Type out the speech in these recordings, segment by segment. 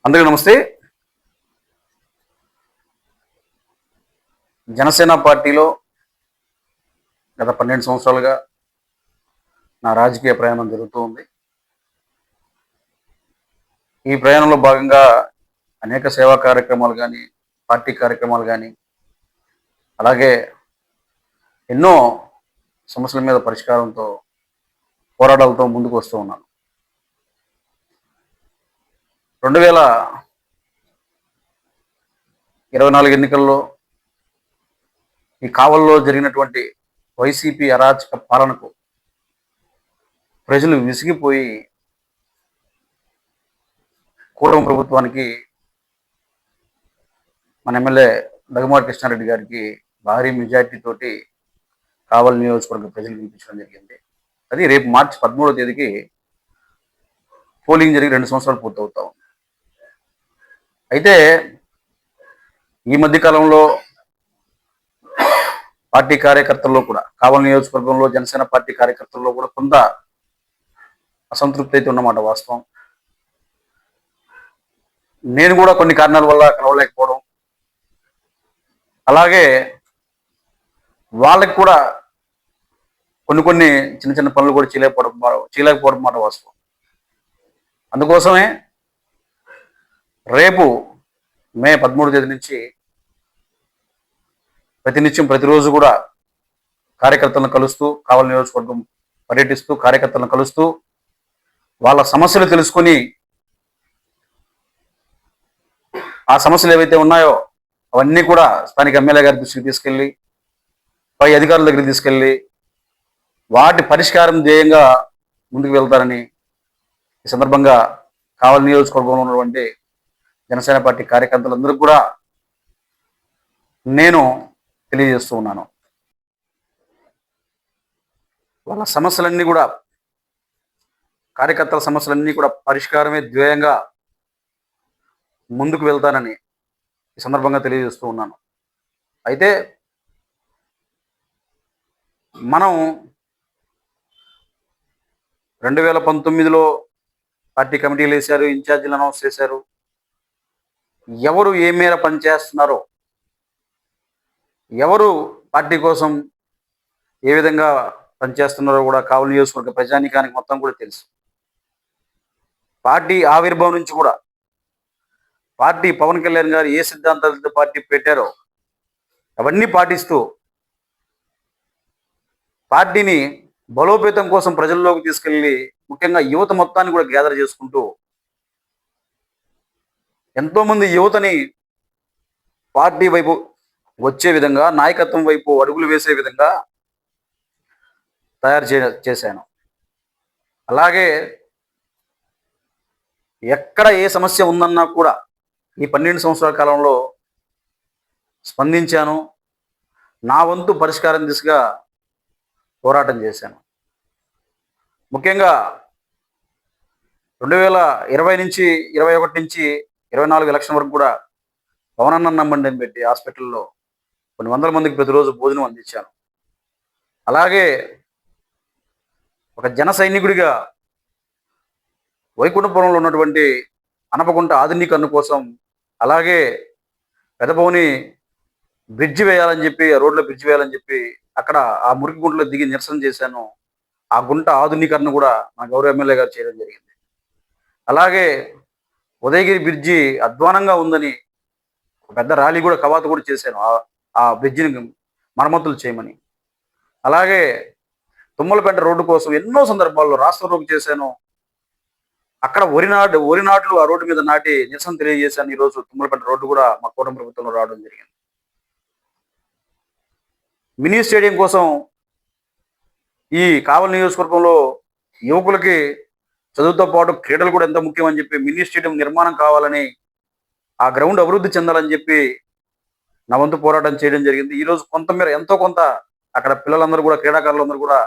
అందరికీ నమస్తే. జనసేన పార్టీలో గత 12 సంవత్సరాలుగా నా రాజకీయ ప్రయాణం జరుగుతూ ఉంది. ఈ ప్రయాణంలో భాగంగా అనేక సేవా కార్యక్రమాలు కానీ, పార్టీ కార్యక్రమాలు కానీ, అలాగే ఎన్నో సమస్యల మీద పరిష్కారంతో పోరాటాలతో ముందుకు వస్తూ ఉన్నాను. 2024 ఎన్నికల్లో ఈ కావల్లో జరిగినటువంటి వైసీపీ అరాచక పాలనకు ప్రజలు విసిగిపోయి కూటమి ప్రభుత్వానికి మన ఎమ్మెల్యే దగ్గుమాటి కృష్ణారెడ్డి గారికి భారీ మెజార్టీ తోటి కావలి నియోజకవర్గ ప్రజలు వినిపించడం జరిగింది. అది రేపు మార్చి 13వ తేదీకి పోలింగ్ జరిగి 2 సంవత్సరాలు పూర్తవుతా ఉంది. అయితే ఈ మధ్య కాలంలో పార్టీ కార్యకర్తల్లో కూడా కావలి నియోజకవర్గంలో జనసేన పార్టీ కార్యకర్తల్లో కూడా కొంత అసంతృప్తి అయితే ఉన్నమాట వాస్తవం. నేను కూడా కొన్ని కారణాల వల్ల కలవలేకపోవడం, అలాగే వాళ్ళకి కూడా కొన్ని చిన్న చిన్న పనులు కూడా చేయలేకపోవడం మాట వాస్తవం. అందుకోసమే రేపు మే 13వ తేదీ నుంచి ప్రతిరోజు కూడా కార్యకర్తలను కలుస్తూ, కావలి నియోజకవర్గం పర్యటిస్తూ, కార్యకర్తలను కలుస్తూ వాళ్ళ సమస్యలు తెలుసుకొని ఆ సమస్యలు ఏవైతే ఉన్నాయో అవన్నీ కూడా స్థానిక ఎమ్మెల్యే గారి దృష్టికి తీసుకెళ్ళి, పై అధికారుల దగ్గరికి తీసుకెళ్ళి వాటి పరిష్కారం ధ్యేయంగా ముందుకు వెళ్తారని ఈ సందర్భంగా కావలి నియోజకవర్గంలో ఉన్నటువంటి జనసేన పార్టీ కార్యకర్తలందరికీ కూడా నేను తెలియజేస్తూ ఉన్నాను. వాళ్ళ సమస్యలన్నీ కూడా, కార్యకర్తల సమస్యలన్నీ కూడా పరిష్కారమే ధ్యేయంగా ముందుకు వెళ్తానని ఈ సందర్భంగా తెలియజేస్తూ ఉన్నాను. అయితే మనం 2019లో పార్టీ కమిటీలు వేశారు, ఇన్ఛార్జీలు అనౌన్స్ చేశారు. ఎవరు ఏ మేర పనిచేస్తున్నారో, ఎవరు పార్టీ కోసం ఏ విధంగా పనిచేస్తున్నారో కూడా కావలి నియోజకవర్గ ప్రజానీకానికి మొత్తం కూడా తెలుసు. పార్టీ ఆవిర్భావం నుంచి కూడా పార్టీ పవన్ కళ్యాణ్ గారు ఏ సిద్ధాంతాలతో పార్టీ పెట్టారో అవన్నీ పాటిస్తూ పార్టీని బలోపేతం కోసం ప్రజల్లోకి తీసుకెళ్లి, ముఖ్యంగా యువత మొత్తాన్ని కూడా గ్యాదర్ చేసుకుంటూ ఎంతోమంది యువతని పార్టీ వైపు వచ్చే విధంగా, నాయకత్వం వైపు అడుగులు వేసే విధంగా తయారు చేశాను. అలాగే ఎక్కడ ఏ సమస్య ఉందన్నా కూడా ఈ 12 సంవత్సరాల కాలంలో స్పందించాను. నా వంతు పరిష్కారం దిశగా పోరాటం చేశాను. ముఖ్యంగా 2020 నుంచి 21 నుంచి 24 ఎలక్షన్ వరకు కూడా పవనన్న నమ్మండిని పెట్టి హాస్పిటల్లో కొన్ని వందల మందికి ప్రతిరోజు భోజనం అందించాను. అలాగే ఒక జన సైనికుడిగా వైకుంఠపురంలో ఉన్నటువంటి అనపకుంట ఆధునీకరణ కోసం, అలాగే పెదపౌని బ్రిడ్జి వేయాలని చెప్పి, రోడ్లో బ్రిడ్జి వేయాలని చెప్పి అక్కడ ఆ మురికి గుంటలో దిగి నిరసన చేశాను. ఆ గుంట ఆధునీకరణ కూడా మా గౌరవ ఎమ్మెల్యే గారు చేయడం జరిగింది. అలాగే ఉదయగిరి బ్రిడ్జి అధ్వానంగా ఉందని పెద్ద ర్యాలీ కూడా, కవాతు కూడా చేశాను ఆ బ్రిడ్జిని మరమ్మతులు చేయమని. అలాగే తుమ్మలపేట రోడ్డు కోసం ఎన్నో సందర్భాల్లో రాస్తారోకో చేశాను. అక్కడ వరి నాట్లు ఆ రోడ్డు మీద నాటి నిరసన తెలియజేశాను. ఈరోజు తుమ్మలపేట రోడ్డు కూడా మా కూటమి ప్రభుత్వంలో రావడం జరిగింది. మినీ స్టేడియం కోసం ఈ కావలి నియోజకవర్గంలో యువకులకి చదువుతో పాటు క్రీడలు కూడా ఎంత ముఖ్యమని చెప్పి మినీ స్టేడియం నిర్మాణం కావాలని, ఆ గ్రౌండ్ అభివృద్ధి చెందాలని చెప్పి నా వంతు పోరాటం చేయడం జరిగింది. ఈరోజు కొంతమేర ఎంతో కొంత అక్కడ పిల్లలందరూ కూడా, క్రీడాకారులందరూ కూడా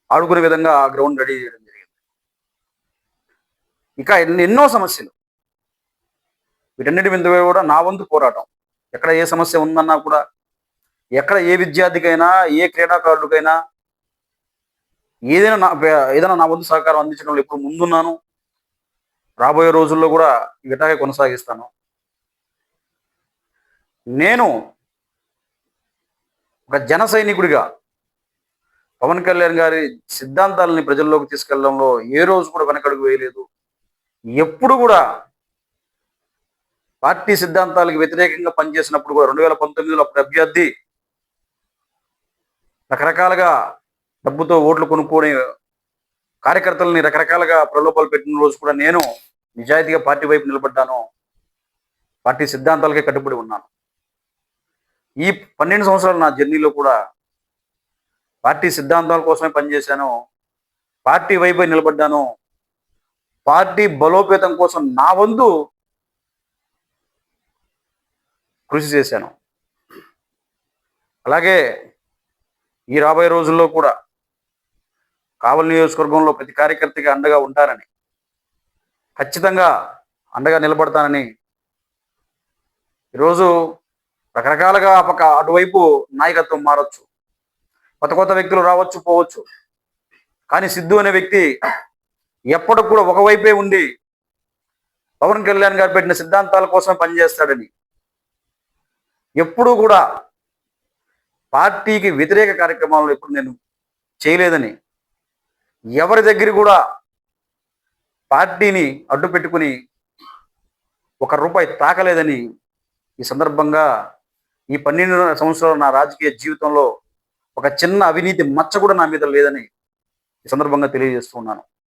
ఆడుకునే విధంగా ఆ గ్రౌండ్ రెడీ చేయడం జరిగింది. ఇంకా ఎన్నో సమస్యలు, వీటన్నిటి మీద కూడా నా వంతు పోరాటం. ఎక్కడ ఏ సమస్య ఉందన్నా కూడా, ఎక్కడ ఏ విద్యార్థికైనా, ఏ క్రీడాకారుడికైనా ఏదైనా నా వంతు సహకారం అందించడంలో ఎప్పుడు ముందున్నాను. రాబోయే రోజుల్లో కూడా ఇలాగే కొనసాగిస్తాను. నేను ఒక జన సైనికుడిగా పవన్ కళ్యాణ్ గారి సిద్ధాంతాలని ప్రజల్లోకి తీసుకెళ్లడంలో ఏ రోజు కూడా వెనకడుగు వేయలేదు. ఎప్పుడు కూడా పార్టీ సిద్ధాంతాలకు వ్యతిరేకంగా పనిచేసినప్పుడు కూడా 2019లో అప్పుడు అభ్యర్థి రకరకాలుగా డబ్బుతో ఓట్లు కొనుక్కొని కార్యకర్తలని రకరకాలుగా ప్రలోభాలు పెట్టిన రోజు కూడా నేను నిజాయితీగా పార్టీ వైపు నిలబడ్డాను. పార్టీ సిద్ధాంతాలకే కట్టుబడి ఉన్నాను. ఈ 12 సంవత్సరాలు నా జర్నీలో కూడా పార్టీ సిద్ధాంతాల కోసమే పనిచేశాను. పార్టీ వైపే నిలబడ్డాను. పార్టీ బలోపేతం కోసం నా వంతు కృషి చేశాను. అలాగే ఈ రాబోయే రోజుల్లో కూడా కావలి నియోజకవర్గంలో ప్రతి కార్యకర్తకి అండగా ఉంటానని, ఖచ్చితంగా అండగా నిలబడతానని, ఈరోజు రకరకాలుగా అటువైపు నాయకత్వం మారచ్చు, కొత్త కొత్త వ్యక్తులు రావచ్చు పోవచ్చు, కానీ సిద్ధు అనే వ్యక్తి ఎప్పటికి కూడా ఒకవైపే ఉండి పవన్ కళ్యాణ్ గారు పెట్టిన సిద్ధాంతాల కోసం పనిచేస్తాడని, ఎప్పుడూ కూడా పార్టీకి వ్యతిరేక కార్యక్రమాలను ఎప్పుడు నేను చేయలేదని, ఎవరి దగ్గర కూడా పార్టీని అడ్డు పెట్టుకుని ₹1 తాకలేదని ఈ సందర్భంగా ఈ 12 సంవత్సరాల నా రాజకీయ జీవితంలో ఒక చిన్న అవినీతి మచ్చ కూడా నా మీద లేదని ఈ సందర్భంగా తెలియజేస్తున్నాను.